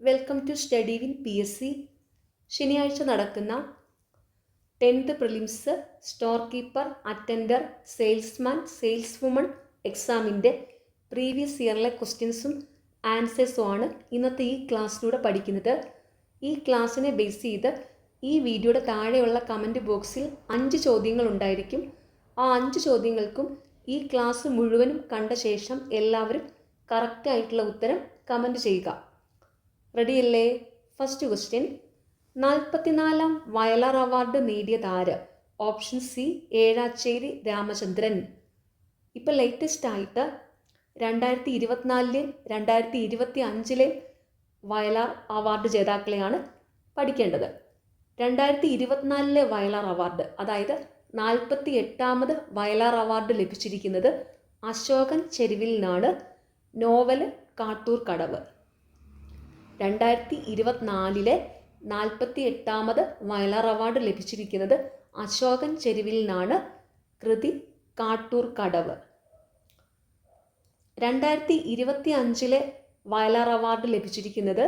Welcome to study win PSC. ശനിയാഴ്ച നടക്കുന്ന 10th prelims, store keeper, attender, salesman, sales woman എക്സാമിൻ്റെ previous ഇയറിലെ ക്വസ്റ്റ്യൻസും ആൻസേഴ്സും ആണ് ഇന്നത്തെ ഈ ക്ലാസ്സിലൂടെ പഠിക്കുന്നത്. ഈ ക്ലാസ്സിനെ ബേസ് ചെയ്ത് ഈ വീഡിയോയുടെ താഴെയുള്ള കമൻറ്റ് ബോക്സിൽ 5 ചോദ്യങ്ങൾ ഉണ്ടായിരിക്കും. ആ 5 ചോദ്യങ്ങൾക്കും ഈ ക്ലാസ് മുഴുവനും കണ്ട ശേഷം എല്ലാവരും കറക്റ്റായിട്ടുള്ള ഉത്തരം കമൻറ്റ് ചെയ്യുക. റെഡിയല്ലേ? ഫസ്റ്റ് ക്വസ്റ്റ്യൻ, 44ാം വയലാർ അവാർഡ് നേടിയത് ആര്? Option C Ezhacheri Ramachandran. ഇപ്പോൾ ലേറ്റസ്റ്റ് ആയിട്ട് 2024 2025 വയലാർ അവാർഡ് ജേതാക്കളെയാണ് പഠിക്കേണ്ടത്. 2024 വയലാർ അവാർഡ്, അതായത് 48ാമത് വയലാർ അവാർഡ് ലഭിച്ചിരിക്കുന്നത് അശോകൻ ചെരുവിലിനാണ്. നോവല് കാട്ടൂർ കടവ്. 2024 48ാമത് വയലാർ അവാർഡ് ലഭിച്ചിരിക്കുന്നത് അശോകൻ ചെരുവിലിനാണ്. കൃതി കാട്ടൂർ കടവ്. 2025 വയലാർ അവാർഡ് ലഭിച്ചിരിക്കുന്നത്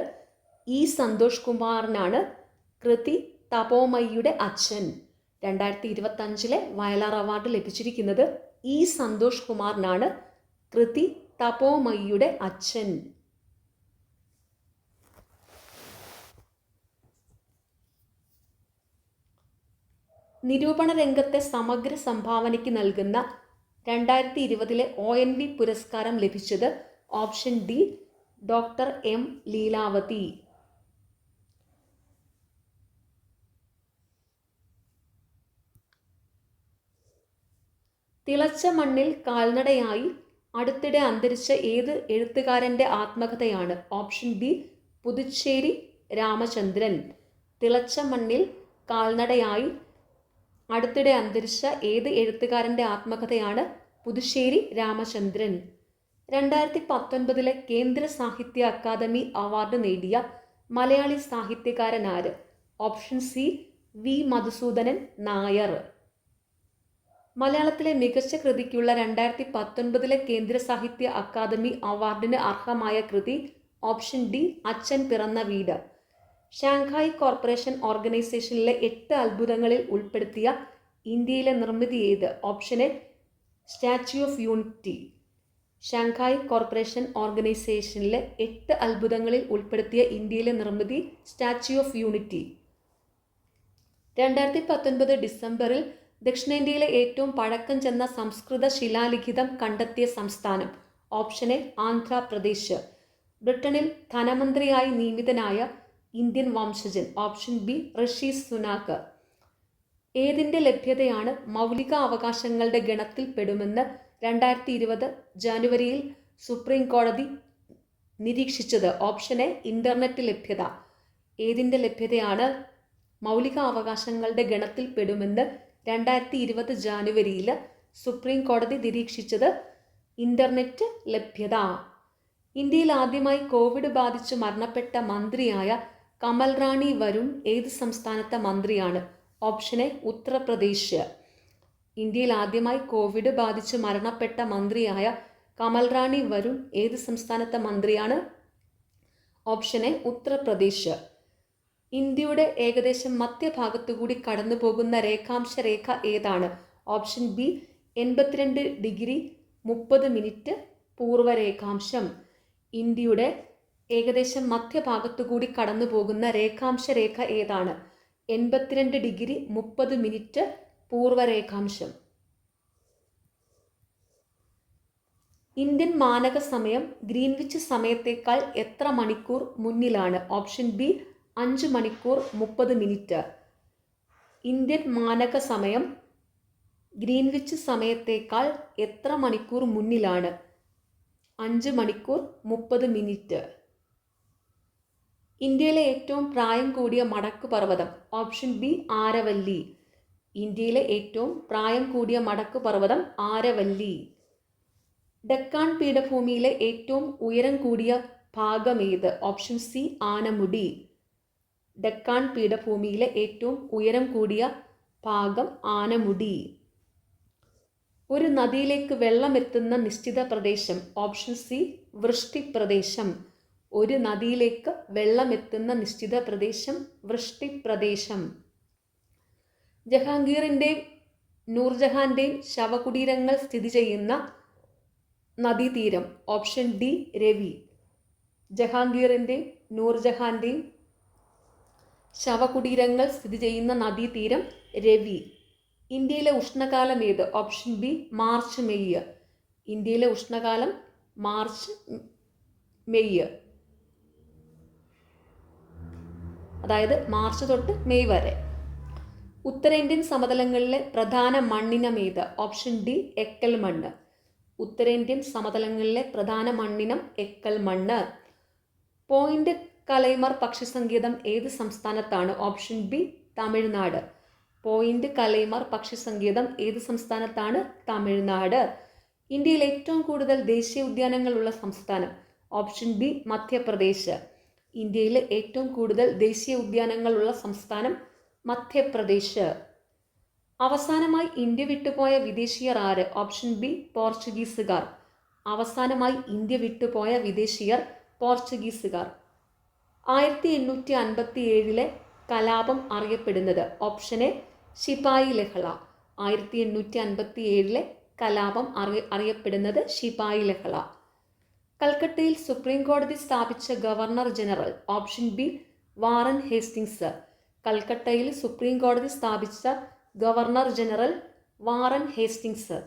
ഇ സന്തോഷ് കുമാറിനാണ്. കൃതി തപോമയ്യുടെ അച്ഛൻ. 2025 വയലാർ അവാർഡ് ലഭിച്ചിരിക്കുന്നത് ഇ സന്തോഷ് കുമാറിനാണ്. കൃതി തപോമയ്യുടെ അച്ഛൻ. നിരൂപണ രംഗത്തെ സമഗ്ര സംഭാവനയ്ക്ക് നൽകുന്ന 2020 ONV പുരസ്കാരം ലഭിച്ചത് option D doctor M Leelavathi. തിളച്ച മണ്ണിൽ കാൽനടയായി അടുത്തിടെ അന്തരിച്ച ഏത് എഴുത്തുകാരൻ്റെ ആത്മകഥയാണ്? Option B Puthussery Ramachandran. തിളച്ച മണ്ണിൽ കാൽനടയായി അടുത്തിടെ അന്തരിച്ച ഏത് എഴുത്തുകാരൻ്റെ ആത്മകഥയാണ്? പുതുശ്ശേരി രാമചന്ദ്രൻ. 2019 കേന്ദ്ര സാഹിത്യ അക്കാദമി അവാർഡ് നേടിയ മലയാളി സാഹിത്യകാരൻ ആര്? Option C V Madhusoodanan Nair. മലയാളത്തിലെ മികച്ച കൃതിക്കുള്ള 2019 കേന്ദ്ര സാഹിത്യ അക്കാദമി അവാർഡിന് അർഹമായ കൃതി? ഓപ്ഷൻ ഡി അച്ഛൻ പിറന്ന വീട്. ഷാങ്ഹായ് കോർപ്പറേഷൻ ഓർഗനൈസേഷനിലെ 8 അത്ഭുതങ്ങളിൽ ഉൾപ്പെടുത്തിയ ഇന്ത്യയിലെ നിർമ്മിതി ഏത്? Option A statue of unity. Shanghai corporation ഓർഗനൈസേഷനിലെ 8 അത്ഭുതങ്ങളിൽ ഉൾപ്പെടുത്തിയ ഇന്ത്യയിലെ നിർമ്മിതി സ്റ്റാച്യു ഓഫ് യൂണിറ്റി. 2019 ഡിസംബറിൽ ദക്ഷിണേന്ത്യയിലെ ഏറ്റവും പഴക്കം ചെന്ന സംസ്കൃത ശിലാലിഖിതം കണ്ടെത്തിയ സംസ്ഥാനം? Option A Andhra Pradesh. ബ്രിട്ടനിൽ ധനമന്ത്രിയായി നിയമിതനായ ഇന്ത്യൻ വംശജൻ? ഓപ്ഷൻ ബി ഋഷി സുനാക്. ഏതിൻ്റെ ലഭ്യതയാണ് മൗലിക അവകാശങ്ങളുടെ ഗണത്തിൽ പെടുമെന്ന് 2020 ജനുവരിയിൽ സുപ്രീം കോടതി നിരീക്ഷിച്ചത്? ഓപ്ഷൻ എ ഇന്റർനെറ്റ് ലഭ്യത. ഏതിൻ്റെ ലഭ്യതയാണ് മൗലിക അവകാശങ്ങളുടെ ഗണത്തിൽ പെടുമെന്ന് 2020 ജനുവരിയിൽ സുപ്രീം കോടതി നിരീക്ഷിച്ചത്? ഇന്റർനെറ്റ് ലഭ്യത. ഇന്ത്യയിൽ ആദ്യമായി കോവിഡ് ബാധിച്ച് മരണപ്പെട്ട മന്ത്രിയായ കമൽ റാണി വരുൺ ഏത് സംസ്ഥാനത്തെ മന്ത്രിയാണ്? Option A Uttar Pradesh. ഇന്ത്യയിൽ ആദ്യമായി കോവിഡ് ബാധിച്ച് മരണപ്പെട്ട മന്ത്രിയായ കമൽ റാണി വരുൺ ഏത് സംസ്ഥാനത്തെ മന്ത്രിയാണ്? Option A Uttar Pradesh. ഇന്ത്യയുടെ ഏകദേശം മധ്യഭാഗത്തുകൂടി കടന്നു പോകുന്ന രേഖാംശ രേഖ ഏതാണ്? ഓപ്ഷൻ ബി 82 ഡിഗ്രി 30 മിനിറ്റ് പൂർവ്വരേഖാംശം. ഇന്ത്യയുടെ ഏകദേശം മധ്യഭാഗത്തുകൂടി കടന്നു പോകുന്ന രേഖാംശ രേഖ ഏതാണ്? 82 ഡിഗ്രി 30 മിനിറ്റ് പൂർവ്വരേഖാംശം. ഇന്ത്യൻ മാനക സമയം ഗ്രീൻവിച്ച് സമയത്തേക്കാൾ എത്ര മണിക്കൂർ മുന്നിലാണ്? ഓപ്ഷൻ ബി 5 മണിക്കൂർ 30 മിനിറ്റ്. ഇന്ത്യൻ മാനക സമയം ഗ്രീൻവിച്ച് സമയത്തേക്കാൾ എത്ര മണിക്കൂർ മുന്നിലാണ്? 5 മണിക്കൂർ 30 മിനിറ്റ്. ഇന്ത്യയിലെ ഏറ്റവും പ്രായം കൂടിയ മടക്ക് പർവ്വതം? Option B Aravalli. ഇന്ത്യയിലെ ഏറ്റവും പ്രായം കൂടിയ മടക്ക് പർവ്വതം ആരവല്ലി. ഡെക്കാൻ പീഠഭൂമിയിലെ ഏറ്റവും ഉയരം കൂടിയ ഭാഗം ഏത്? Option C Anamudi. ഡെക്കാൻ പീഠഭൂമിയിലെ ഏറ്റവും ഉയരം കൂടിയ ഭാഗം ആനമുടി. ഒരു നദിയിലേക്ക് വെള്ളമെത്തുന്ന നിശ്ചിത പ്രദേശം? ഓപ്ഷൻ സി വൃഷ്ടി പ്രദേശം. ഒരു നദിയിലേക്ക് വെള്ളമെത്തുന്ന നിശ്ചിത പ്രദേശം വൃഷ്ടിപ്രദേശം. ജഹാംഗീറിൻ്റെയും നൂർജഹാൻ്റെയും ശവകുടീരങ്ങൾ സ്ഥിതി ചെയ്യുന്ന നദീതീരം. Option D Ravi. ജഹാംഗീറിൻ്റെയും നൂർജഹാൻ്റെയും ശവകുടീരങ്ങൾ സ്ഥിതി ചെയ്യുന്ന നദീതീരം രവി. ഇന്ത്യയിലെ ഉഷ്ണകാലം ഏത്? Option B March May. ഇന്ത്യയിലെ ഉഷ്ണകാലം മാർച്ച് മെയ്, അതായത് മാർച്ച് തൊട്ട് മെയ് വരെ. ഉത്തരേന്ത്യൻ സമതലങ്ങളിലെ പ്രധാന മണ്ണിനം ഏത്? ഓപ്ഷൻ ഡി എക്കൽ മണ്ണ്. ഉത്തരേന്ത്യൻ സമതലങ്ങളിലെ പ്രധാന മണ്ണിനം എക്കൽ മണ്ണ്. പോയിന്റ് കലൈമർ പക്ഷിസങ്കേതം ഏത് സംസ്ഥാനത്താണ്? Option B Tamil Nadu. Point Calimere പക്ഷിസങ്കേതം ഏത് സംസ്ഥാനത്താണ്? തമിഴ്നാട്. ഇന്ത്യയിൽ ഏറ്റവും കൂടുതൽ ദേശീയ ഉദ്യാനങ്ങളുള്ള സംസ്ഥാനം? Option B Madhya Pradesh. ഇന്ത്യയിലെ ഏറ്റവും കൂടുതൽ ദേശീയ ഉദ്യാനങ്ങളുള്ള സംസ്ഥാനം മധ്യപ്രദേശ്. അവസാനമായി ഇന്ത്യ വിട്ടുപോയ വിദേശീയർ ആര്? ഓപ്ഷൻ ബി പോർച്ചുഗീസുകാർ. അവസാനമായി ഇന്ത്യ വിട്ടുപോയ വിദേശീയർ പോർച്ചുഗീസുകാർ. 1857 കലാപം അറിയപ്പെടുന്നത്? ഓപ്ഷൻ എ ശിപായി ലഹള. 1857 കലാപം അറിയപ്പെടുന്നത് ശിപായി ലഹള. കൽക്കട്ടയിൽ സുപ്രീം കോടതി സ്ഥാപിച്ച governor general? Option B Warren Hastings. കൽക്കട്ടയിൽ സുപ്രീം കോടതി സ്ഥാപിച്ച governor general Warren Hastings.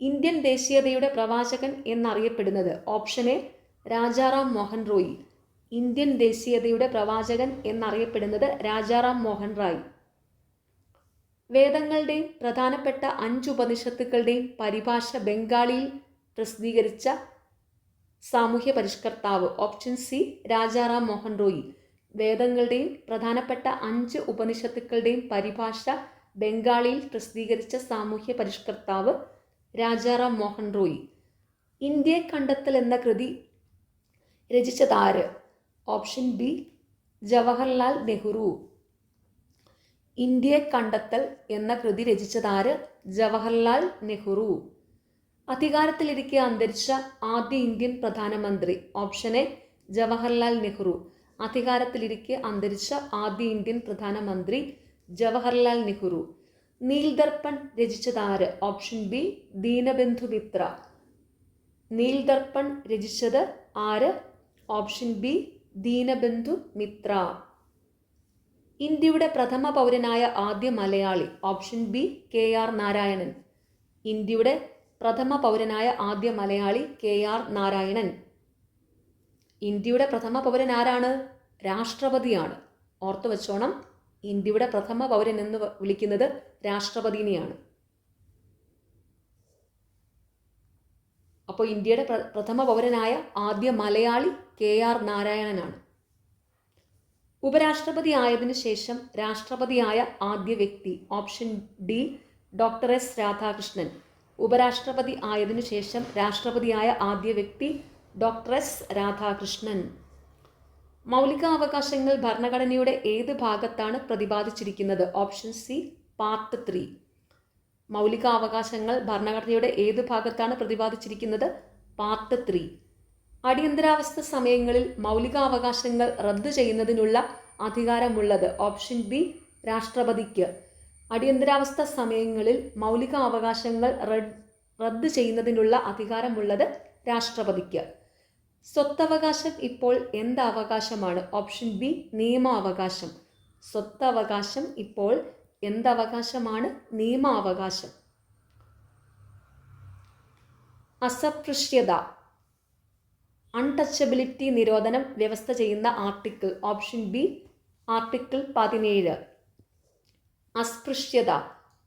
Indian ദേശീയതയുടെ പ്രവാചകൻ എന്നറിയപ്പെടുന്നത്? Option A Rajaram Mohan Roy. Indian ദേശീയതയുടെ പ്രവാചകൻ എന്നറിയപ്പെടുന്നത് രാജാറാം മോഹൻ റായ്. വേദങ്ങളുടെയും പ്രധാനപ്പെട്ട 5 ഉപനിഷത്തുക്കളുടെയും പരിഭാഷ ബംഗാളിയിൽ പ്രസിദ്ധീകരിച്ച സാമൂഹ്യ പരിഷ്കർത്താവ്? Option C Rajaram Mohan Roy. വേദങ്ങളുടെയും പ്രധാനപ്പെട്ട 5 ഉപനിഷത്തുക്കളുടെയും പരിഭാഷ ബംഗാളിയിൽ പ്രസിദ്ധീകരിച്ച സാമൂഹ്യ പരിഷ്കർത്താവ് രാജാറാം മോഹൻ റോയ്. ഇന്ത്യയെ കണ്ടെത്തൽ എന്ന കൃതി രചിച്ചതാര്? Option B Jawaharlal Nehru. ഇന്ത്യയെ കണ്ടെത്തൽ എന്ന കൃതി രചിച്ചതാര്? ജവഹർലാൽ നെഹ്റു. അധികാരത്തിലിരിക്കെ അന്തരിച്ച ആദ്യ ഇന്ത്യൻ പ്രധാനമന്ത്രി? Option A Jawaharlal Nehru. അധികാരത്തിലിരിക്കെ അന്തരിച്ച ആദ്യ ഇന്ത്യൻ പ്രധാനമന്ത്രി ജവഹർലാൽ നെഹ്റു. നീൽദർപ്പൺ രചിച്ചതാര്? Option B Dinabandhu Mitra. നീൽദർപ്പൺ രചിച്ചത് ആര്? Option B Dinabandhu Mitra. ഇന്ത്യയുടെ പ്രഥമ പൗരനായ ആദ്യ Malayali? Option B K R Narayanan. ഇന്ത്യയുടെ പ്രഥമ പൗരനായ ആദ്യ മലയാളി കെ ആർ നാരായണൻ. ഇന്ത്യയുടെ പ്രഥമ പൗരൻ ആരാണ്? രാഷ്ട്രപതിയാണ്. ഓർത്തു വച്ചോണം, ഇന്ത്യയുടെ പ്രഥമ പൗരൻ എന്ന് വിളിക്കുന്നത് രാഷ്ട്രപതിനെയാണ്. അപ്പോൾ ഇന്ത്യയുടെ പ്രഥമ പൗരനായ ആദ്യ മലയാളി കെ ആർ നാരായണനാണ്. ഉപരാഷ്ട്രപതി ആയതിനു ശേഷം രാഷ്ട്രപതിയായ ആദ്യ വ്യക്തി? Option D doctor S Radhakrishnan. ഉപരാഷ്ട്രപതി ആയതിനു ശേഷം രാഷ്ട്രപതിയായ ആദ്യ വ്യക്തി ഡോക്ടർ എസ് രാധാകൃഷ്ണൻ. മൗലികാവകാശങ്ങൾ ഭരണഘടനയുടെ ഏത് ഭാഗത്താണ് പ്രതിപാദിച്ചിരിക്കുന്നത്? Option C part 3. മൗലികാവകാശങ്ങൾ ഭരണഘടനയുടെ ഏത് ഭാഗത്താണ് പ്രതിപാദിച്ചിരിക്കുന്നത്? പാർട്ട് 3. അടിയന്തരാവസ്ഥ സമയങ്ങളിൽ മൗലികാവകാശങ്ങൾ റദ്ദു ചെയ്യുന്നതിനുള്ള അധികാരമുള്ളത്? ഓപ്ഷൻ ബി രാഷ്ട്രപതിക്ക്. അടിയന്തരാവസ്ഥ സമയങ്ങളിൽ മൗലികാവകാശങ്ങൾ റദ്ദു ചെയ്യുന്നതിനുള്ള അധികാരമുള്ളത് രാഷ്ട്രപതിക്ക്. സ്വത്തവകാശം ഇപ്പോൾ എന്ത് അവകാശമാണ്? ഓപ്ഷൻ ബി നിയമാവകാശം. സ്വത്തവകാശം ഇപ്പോൾ എന്തവകാശമാണ്? നിയമാവകാശം. അസപൃശ്യത അൺടച്ചബിലിറ്റി നിരോധനം വ്യവസ്ഥ ചെയ്യുന്ന ആർട്ടിക്കിൾ? Option B article 17. അസ്പൃശ്യത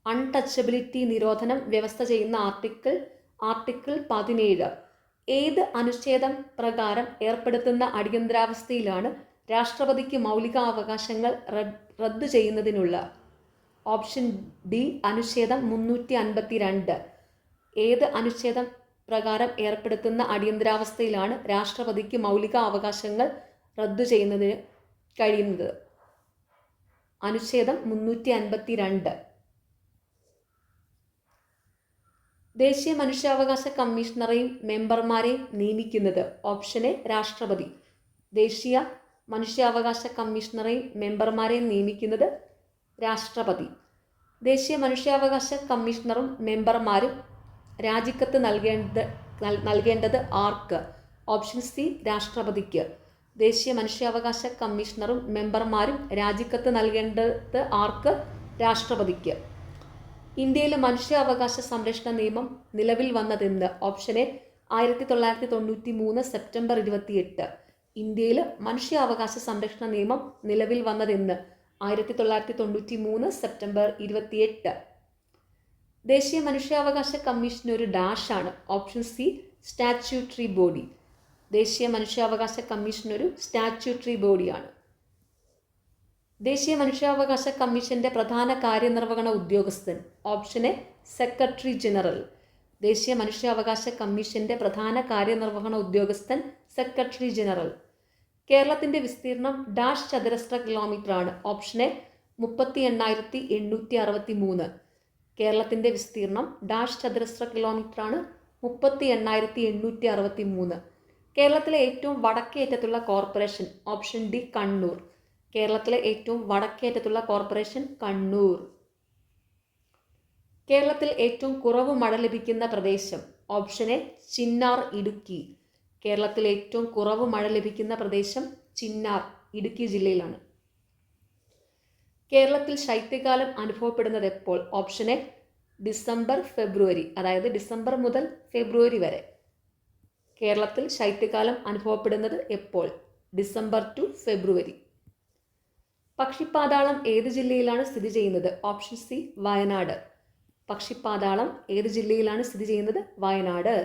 അൺടച്ചബിലിറ്റി നിരോധനം വ്യവസ്ഥ ചെയ്യുന്ന ആർട്ടിക്കിൾ 17. ഏത് അനുച്ഛേദം പ്രകാരം ഏർപ്പെടുത്തുന്ന അടിയന്തരാവസ്ഥയിലാണ് രാഷ്ട്രപതിക്ക് മൗലികാവകാശങ്ങൾ റദ്ദു ചെയ്യുന്നതിനുള്ള? ഓപ്ഷൻ ഡി അനുച്ഛേദം 352. ഏത് അനുച്ഛേദം പ്രകാരം ഏർപ്പെടുത്തുന്ന അടിയന്തരാവസ്ഥയിലാണ് രാഷ്ട്രപതിക്ക് മൗലിക അവകാശങ്ങൾ റദ്ദു ചെയ്യുന്നതിന് കഴിയുന്നത്? അനുച്ഛേദം 352. ദേശീയ മനുഷ്യാവകാശ കമ്മീഷണറെയും മെമ്പർമാരെയും നിയമിക്കുന്നത് ഓപ്ഷൻ എ രാഷ്ട്രപതി. ദേശീയ മനുഷ്യാവകാശ കമ്മീഷണറെയും മെമ്പർമാരെയും നിയമിക്കുന്നത് രാഷ്ട്രപതി. ദേശീയ മനുഷ്യാവകാശ കമ്മീഷണറും മെമ്പർമാരും രാജിക്കത്ത് നൽകേണ്ടത് ആർക്ക്? ഓപ്ഷൻ സി രാഷ്ട്രപതിക്ക്. ദേശീയ മനുഷ്യാവകാശ കമ്മീഷണറും മെമ്പർമാരും രാജിക്കത്ത് നൽകേണ്ടത് ആർക്ക്? രാഷ്ട്രപതിക്ക്. ഇന്ത്യയിലെ മനുഷ്യാവകാശ സംരക്ഷണ നിയമം നിലവിൽ വന്നതെന്ന്? Option A 1993 September 28. ഇന്ത്യയിൽ മനുഷ്യാവകാശ സംരക്ഷണ നിയമം നിലവിൽ വന്നതെന്ന്? 1993 സെപ്റ്റംബർ 28. ദേശീയ മനുഷ്യാവകാശ കമ്മീഷൻ ഒരു ഡാഷാണ്. Option C statutory body. ദേശീയ മനുഷ്യാവകാശ കമ്മീഷൻ ഒരു സ്റ്റാറ്റ്യൂട്ടറി ബോഡിയാണ്. ദേശീയ മനുഷ്യാവകാശ കമ്മീഷന്റെ പ്രധാന കാര്യനിർവഹണ ഉദ്യോഗസ്ഥൻ? Option A secretary general. ദേശീയ മനുഷ്യാവകാശ കമ്മീഷന്റെ പ്രധാന കാര്യനിർവഹണ ഉദ്യോഗസ്ഥൻ സെക്രട്ടറി ജനറൽ. കേരളത്തിന്റെ വിസ്തീർണം ഡാഷ് ചതുരശ്ര കിലോമീറ്റർ ആണ്. Option A 38,863. കേരളത്തിന്റെ വിസ്തീർണം ഡാഷ് ചതുരശ്ര കിലോമീറ്റർ ആണ്. 38,863. കേരളത്തിലെ ഏറ്റവും വടക്കേയറ്റത്തുള്ള കോർപ്പറേഷൻ? Option D Kannur. കേരളത്തിലെ ഏറ്റവും വടക്കേയറ്റത്തുള്ള കോർപ്പറേഷൻ കണ്ണൂർ. കേരളത്തിൽ ഏറ്റവും കുറവ് മഴ ലഭിക്കുന്ന പ്രദേശം? Option A Chinnar, Idukki. കേരളത്തിൽ ഏറ്റവും കുറവ് മഴ ലഭിക്കുന്ന പ്രദേശം ചിന്നാർ, ഇടുക്കി ജില്ലയിലാണ്. കേരളത്തിൽ ശൈത്യകാലം അനുഭവപ്പെടുന്നത് എപ്പോൾ? ഓപ്ഷൻ എ ഡിസംബർ, ഫെബ്രുവരി. അതായത് ഡിസംബർ മുതൽ ഫെബ്രുവരി വരെ കേരളത്തിൽ ശൈത്യകാലം അനുഭവപ്പെടുന്നത് എപ്പോൾ? ഡിസംബർ ടു ഫെബ്രുവരി. പക്ഷിപ്പാതാളം ഏത് ജില്ലയിലാണ് സ്ഥിതി ചെയ്യുന്നത്? Option C Wayanad. പക്ഷിപ്പാതാളം ഏത് ജില്ലയിലാണ് സ്ഥിതി ചെയ്യുന്നത്? വയനാട്.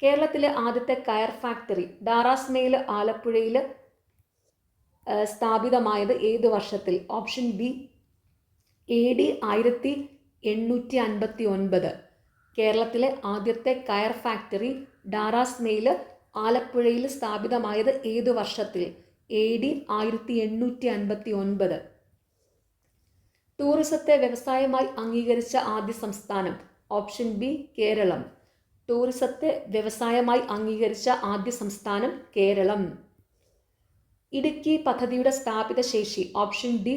കേരളത്തിലെ ആദ്യത്തെ കയർ ഫാക്ടറി ഡാറാസ്മേൽ ആലപ്പുഴയിൽ സ്ഥാപിതമായത് ഏത് വർഷത്തിൽ? Option B AD 1859. കേരളത്തിലെ ആദ്യത്തെ കയർ ഫാക്ടറി ഡാറാസ്മേൽ ആലപ്പുഴയിൽ സ്ഥാപിതമായത് ഏത് വർഷത്തിൽ? AD 1859. ടൂറിസത്തെ വ്യവസായമായി അംഗീകരിച്ച ആദ്യ സംസ്ഥാനം? Option B Keralam. ടൂറിസത്തെ വ്യവസായമായി അംഗീകരിച്ച ആദ്യ സംസ്ഥാനം കേരളം. ഇടുക്കി പദ്ധതിയുടെ സ്ഥാപിത ശേഷി? Option D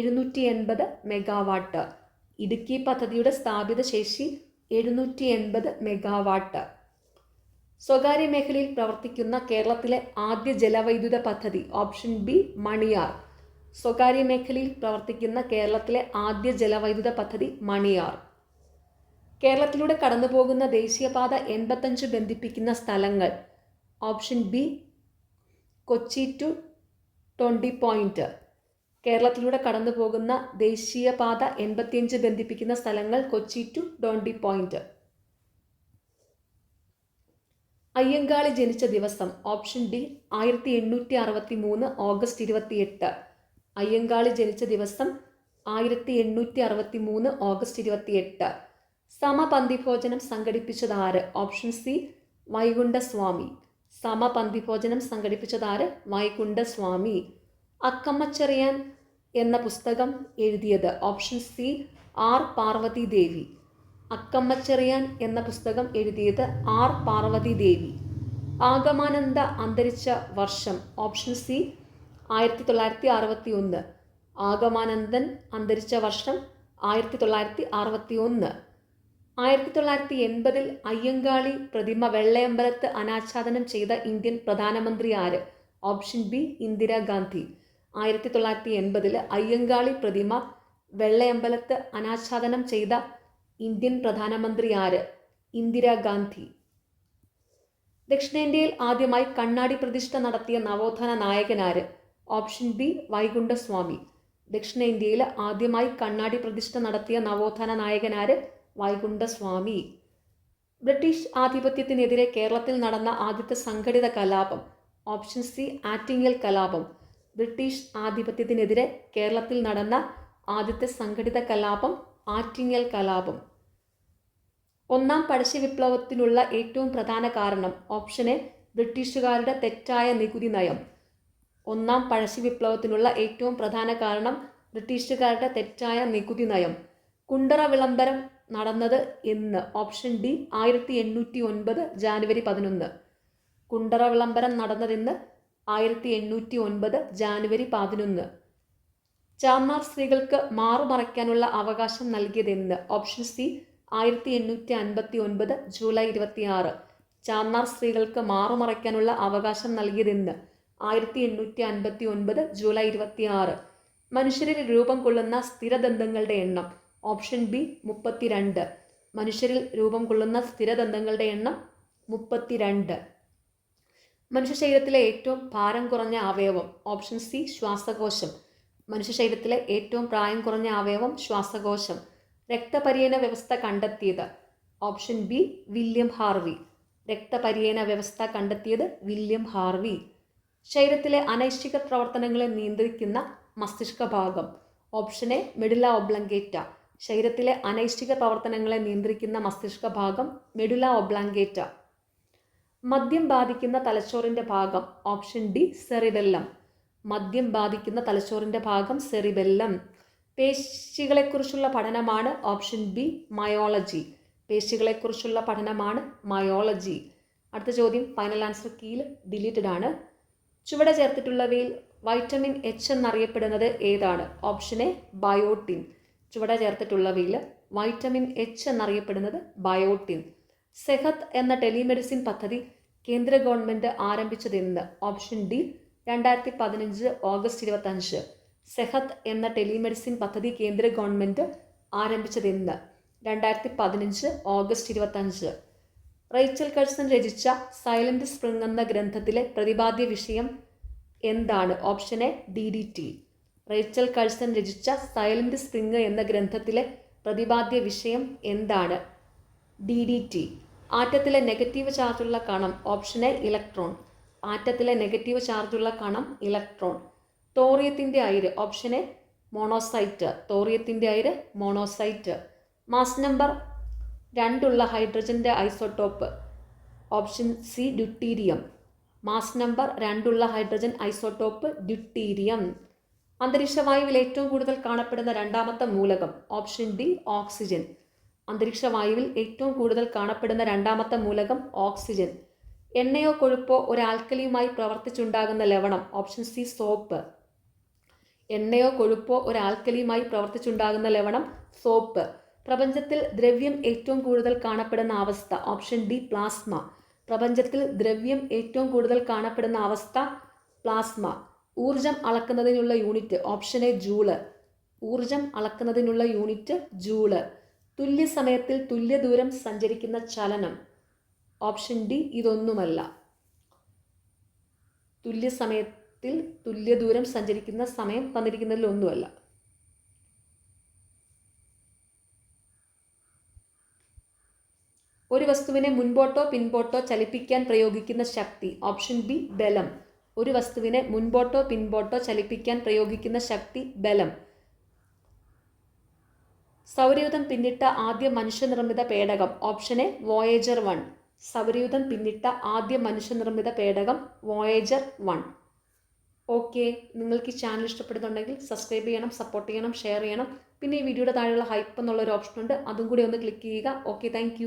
780 megawatt. ഇടുക്കി പദ്ധതിയുടെ സ്ഥാപിത ശേഷി 780 മെഗാവാട്ട്. സ്വകാര്യ മേഖലയിൽ പ്രവർത്തിക്കുന്ന കേരളത്തിലെ ആദ്യ ജലവൈദ്യുത പദ്ധതി? Option B Maniyar. സ്വകാര്യ മേഖലയിൽ പ്രവർത്തിക്കുന്ന കേരളത്തിലെ ആദ്യ ജലവൈദ്യുത പദ്ധതി മണിയാർ. കേരളത്തിലൂടെ കടന്നുപോകുന്ന ദേശീയപാത 85 ബന്ധിപ്പിക്കുന്ന സ്ഥലങ്ങൾ? Option B Kochi to Tondi point. കേരളത്തിലൂടെ കടന്നുപോകുന്ന ദേശീയപാത 85 ബന്ധിപ്പിക്കുന്ന സ്ഥലങ്ങൾ കൊച്ചി ടു ടോണ്ടി പോയിന്റ്. അയ്യങ്കാളി ജനിച്ച ദിവസം? Option D 1863 August 28. അയ്യങ്കാളി ജനിച്ച ദിവസം 1863 ഓഗസ്റ്റ് 28. സമപന്തിഭോജനം സംഘടിപ്പിച്ചതാര്? Option C Vaikundaswami. സമപന്തിഭോജനം സംഘടിപ്പിച്ചതാര്? വൈകുണ്ഠസ്വാമി. അക്കമ്മച്ചെറിയാൻ എന്ന പുസ്തകം എഴുതിയത്? Option C R Parvathi Devi. Akkamma Cherian എന്ന പുസ്തകം എഴുതിയത് ആർ പാർവതി ദേവി. ആഗമാനന്ദ അന്തരിച്ച വർഷം? Option C 1961. ആഗമാനന്ദൻ അന്തരിച്ച വർഷം 1961. 1980 അയ്യങ്കാളി പ്രതിമ വെള്ളയമ്പലത്ത് അനാച്ഛാദനം ചെയ്ത ഇന്ത്യൻ പ്രധാനമന്ത്രി ആര്? Option B Indira Gandhi. 1980 അയ്യങ്കാളി പ്രതിമ വെള്ളയമ്പലത്ത് അനാച്ഛാദനം ചെയ്ത ഇന്ത്യൻ പ്രധാനമന്ത്രി ആര്? ഇന്ദിരാഗാന്ധി. ദക്ഷിണേന്ത്യയിൽ ആദ്യമായി കണ്ണാടി പ്രതിഷ്ഠ നടത്തിയ നവോത്ഥാന നായകനാര്? Option B Vaikunda Swami. ദക്ഷിണേന്ത്യയിൽ ആദ്യമായി കണ്ണാടി പ്രതിഷ്ഠ നടത്തിയ നവോത്ഥാന നായകനാര്? വൈകുണ്ഠസ്വാമി. ബ്രിട്ടീഷ് ആധിപത്യത്തിനെതിരെ കേരളത്തിൽ നടന്ന ആദ്യത്തെ സംഘടിത കലാപം? ഓപ്ഷൻ സി ആറ്റിങ്ങൽ കലാപം. ബ്രിട്ടീഷ് ആധിപത്യത്തിനെതിരെ കേരളത്തിൽ നടന്ന ആദ്യത്തെ സംഘടിത കലാപം ആറ്റിങ്ങൽ കലാപം. ഒന്നാം പഴശ്ശി വിപ്ലവത്തിനുള്ള ഏറ്റവും പ്രധാന കാരണം? ഓപ്ഷൻ എ ബ്രിട്ടീഷുകാരുടെ തെറ്റായ നികുതി നയം. ഒന്നാം പഴശ്ശി വിപ്ലവത്തിനുള്ള ഏറ്റവും പ്രധാന കാരണം ബ്രിട്ടീഷുകാരുടെ തെറ്റായ നികുതി നയം. കുണ്ടറ വിളംബരം നടന്നത് എന്ന്? Option D 1809 January 11. കുണ്ടറ വിളംബരം നടന്നതെന്ന്? 1809 ജാനുവരി 11. ചാന്നാർ സ്ത്രീകൾക്ക് മാറുമറയ്ക്കാനുള്ള അവകാശം നൽകിയതെന്ന്? Option C 1859 July 26. ചാന്നാർ സ്ത്രീകൾക്ക് മാറുമറയ്ക്കാനുള്ള അവകാശം നൽകിയതെന്ന്? 1859 ജൂലൈ 26. മനുഷ്യരിൽ രൂപം കൊള്ളുന്ന സ്ഥിരദന്തങ്ങളുടെ എണ്ണം? Option B 32. മനുഷ്യരിൽ രൂപം കൊള്ളുന്ന സ്ഥിരദന്തങ്ങളുടെ എണ്ണം 32. മനുഷ്യ ശരീരത്തിലെ ഏറ്റവും ഭാരം കുറഞ്ഞ അവയവം? ഓപ്ഷൻ സി ശ്വാസകോശം. മനുഷ്യ ശരീരത്തിലെ ഏറ്റവും പ്രായം കുറഞ്ഞ അവയവം ശ്വാസകോശം. രക്തപര്യന വ്യവസ്ഥ കണ്ടെത്തിയത്? Option B William Harvey. രക്തപര്യന വ്യവസ്ഥ കണ്ടെത്തിയത് വില്യം ഹാർവി. ശരീരത്തിലെ അനൈച്ഛിക പ്രവർത്തനങ്ങളെ നിയന്ത്രിക്കുന്ന മസ്തിഷ്ക ഭാഗം? Option A medulla oblongata. ശരീരത്തിലെ അനൈച്ഛിക പ്രവർത്തനങ്ങളെ നിയന്ത്രിക്കുന്ന മസ്തിഷ്ക ഭാഗം മെഡുല ഒബ്ലങ്കേറ്റ. മദ്യം ബാധിക്കുന്ന തലച്ചോറിൻ്റെ ഭാഗം? Option D cerebellum. മദ്യം ബാധിക്കുന്ന തലച്ചോറിൻ്റെ ഭാഗം സെറിബെല്ലം. പേശികളെക്കുറിച്ചുള്ള പഠനമാണ്? Option B myology. പേശികളെക്കുറിച്ചുള്ള പഠനമാണ് മയോളജി. അടുത്ത ചോദ്യം ഫൈനൽ ആൻസർ കീയിൽ ഡിലീറ്റഡ് ആണ്. ചുവടെ ചേർത്തിട്ടുള്ളവയിൽ വൈറ്റമിൻ എച്ച് എന്നറിയപ്പെടുന്നത് ഏതാണ്? Option A biotin. ചുവടെ ചേർത്തിട്ടുള്ളവയിൽ വൈറ്റമിൻ എച്ച് എന്നറിയപ്പെടുന്നത് ബയോട്ടിൻ. സെഹത്ത് എന്ന ടെലിമെഡിസിൻ പദ്ധതി കേന്ദ്ര ഗവൺമെൻറ് ആരംഭിച്ചതെന്ന്? Option D 2015 August 25. സെഹത്ത് എന്ന ടെലിമെഡിസിൻ പദ്ധതി കേന്ദ്ര ഗവൺമെൻറ് ആരംഭിച്ചതെന്ന്? 2015 ഓഗസ്റ്റ് 25. റേച്ചൽ കഴ്സൺ രചിച്ച സൈലന്റ് സ്പ്രിംഗ് എന്ന ഗ്രന്ഥത്തിലെ പ്രതിപാദ്യ വിഷയം എന്താണ്? Option A DDT. Rachel Carson രചിച്ച സൈലന്റ് സ്പ്രിംഗ് എന്ന ഗ്രന്ഥത്തിലെ പ്രതിപാദ്യ വിഷയം എന്താണ്? DDT. ആറ്റത്തിലെ നെഗറ്റീവ് ചാർജുള്ള കണം? Option A electron. ആറ്റത്തിലെ നെഗറ്റീവ് ചാർജുള്ള കണം ഇലക്ട്രോൺ. തോറിയത്തിൻ്റെ അയിര്? Option A monazite. തോറിയത്തിൻ്റെ അയിര് മോണോസൈറ്റ്. മാസ് നമ്പർ 2 ഹൈഡ്രജൻ്റെ isotope? Option C deuterium. Mass number 2 hydrogen isotope deuterium. അന്തരീക്ഷവായുവിൽ ഏറ്റവും കൂടുതൽ കാണപ്പെടുന്ന രണ്ടാമത്തെ മൂലകം? Option D oxygen. അന്തരീക്ഷവായുവിൽ ഏറ്റവും കൂടുതൽ കാണപ്പെടുന്ന രണ്ടാമത്തെ മൂലകം ഓക്സിജൻ. എണ്ണയോ കൊഴുപ്പോ ഒരു ആൽക്കലിയുമായി പ്രവർത്തിച്ചുണ്ടാകുന്ന ലവണം? Option C soap. എണ്ണയോ കൊഴുപ്പോ ഒരു ആൽക്കലിയുമായി പ്രവർത്തിച്ചുണ്ടാകുന്ന ലവണം സോപ്പ്. പ്രപഞ്ചത്തിൽ ദ്രവ്യം ഏറ്റവും കൂടുതൽ കാണപ്പെടുന്ന അവസ്ഥ? Option D plasma. പ്രപഞ്ചത്തിൽ ദ്രവ്യം ഏറ്റവും കൂടുതൽ കാണപ്പെടുന്ന അവസ്ഥ പ്ലാസ്മ. ഊർജം അളക്കുന്നതിനുള്ള യൂണിറ്റ്? Option A joule. ഊർജം അളക്കുന്നതിനുള്ള യൂണിറ്റ് ജൂള്. തുല്യ സമയത്തിൽ തുല്യ ദൂരം സഞ്ചരിക്കുന്ന ചലനം? ഓപ്ഷൻ ഡി ഇതൊന്നുമല്ല. തുല്യ സമയത്തിൽ തുല്യ ദൂരം സഞ്ചരിക്കുന്ന സമയം തന്നിരിക്കുന്നതിൽ ഒന്നുമല്ല. ഒരു വസ്തുവിനെ മുൻപോട്ടോ പിൻപോട്ടോ ചലിപ്പിക്കാൻ പ്രയോഗിക്കുന്ന ശക്തി? ഓപ്ഷൻ ബി ബലം. ഒരു വസ്തുവിനെ മുൻപോട്ടോ പിൻപോട്ടോ ചലിപ്പിക്കാൻ പ്രയോഗിക്കുന്ന ശക്തി ബലം. സൗരയൂഥം പിന്നിട്ട ആദ്യ മനുഷ്യനിർമ്മിത പേടകം? Option A Voyager 1. സൗരയൂഥം പിന്നിട്ട ആദ്യ മനുഷ്യനിർമ്മിത പേടകം വോയേജർ 1. ഓക്കെ, നിങ്ങൾക്ക് ഈ ചാനൽ ഇഷ്ടപ്പെടുന്നുണ്ടെങ്കിൽ സബ്സ്ക്രൈബ് ചെയ്യണം, സപ്പോർട്ട് ചെയ്യണം, ഷെയർ ചെയ്യണം. പിന്നെ ഈ വീഡിയോയുടെ താഴെയുള്ള ഹൈപ്പ് എന്നുള്ളൊരു ഓപ്ഷൻ ഉണ്ട്, അതും കൂടി ഒന്ന് ക്ലിക്ക് ചെയ്യുക. Okay, thank